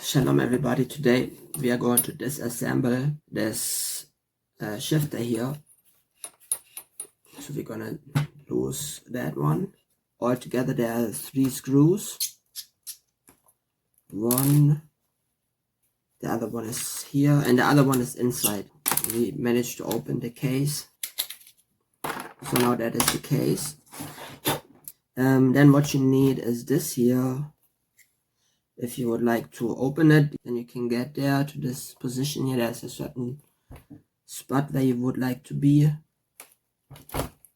Shalom everybody, today we are going to disassemble this shifter here. So we're gonna lose that one. Altogether there are 3 screws. One, the other one is here and the other one is inside. We managed to open the case. So now that is the case. Then what you need is this here. If you would like to open it, then you can get there to this position here. There's a certain spot where you would like to be.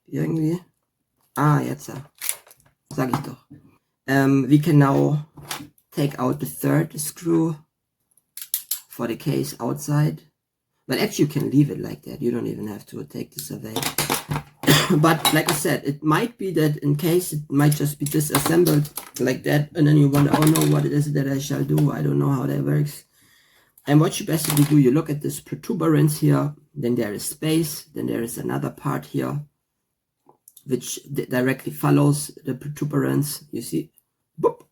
Irgendwie. Jetzt. Sag ich doch. We can now take out the 3rd screw for the case outside. But actually you can leave it like that. You don't even have to take this away. But like I said, it might be that in case it might just be disassembled like that, and then you wonder, oh no, what it is that I shall do? I don't know how that works. And what you basically do, you look at this protuberance here, then there is space, then there is another part here which directly follows the protuberance. You see, boop,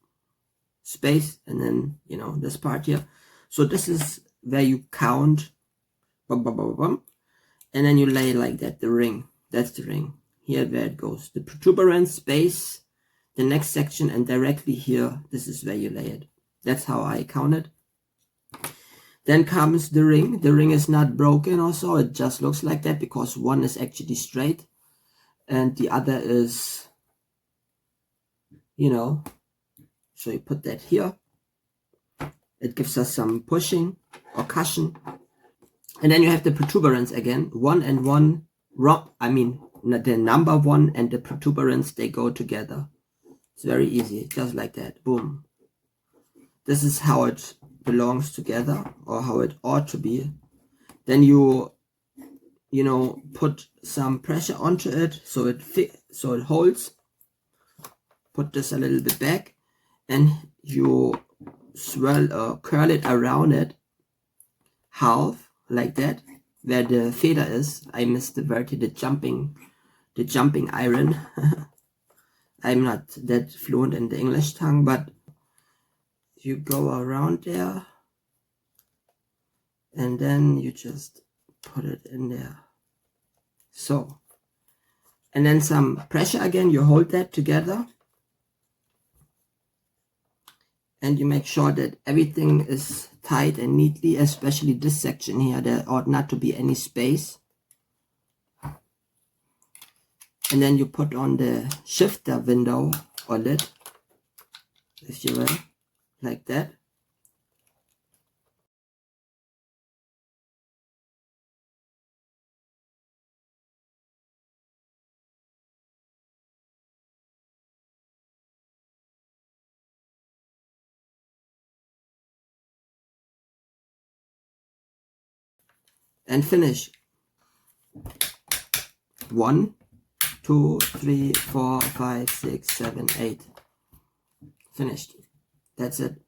space, and then this part here. So this is where you count, bum, bum, bum, bum, and then you lay like that the ring. That's the ring. Here where it goes. The protuberance, space, the next section, and directly here, this is where you lay it. That's how I count it. Then comes the ring. The ring is not broken also. It just looks like that because one is actually straight and the other is, so you put that here. It gives us some pushing or cushion. And then you have the protuberance again. 1 and 1. The number 1 and the protuberance, they go together. It's very easy, just like that. Boom. This is how it belongs together, or how it ought to be. Then you put some pressure onto it so it holds. Put this a little bit back, and you swirl or curl it around it half like that. Where the feather is, I missed the word here, the jumping iron. I'm not that fluent in the English tongue, but you go around there and then you just put it in there. So, and then some pressure again, you hold that together and you make sure that everything is tight and neatly, especially this section here. There ought not to be any space. And then you put on the shifter window or lid, if you will, like that. And finish. 1, 2, 3, 4, 5, 6, 7, 8. Finished. That's it.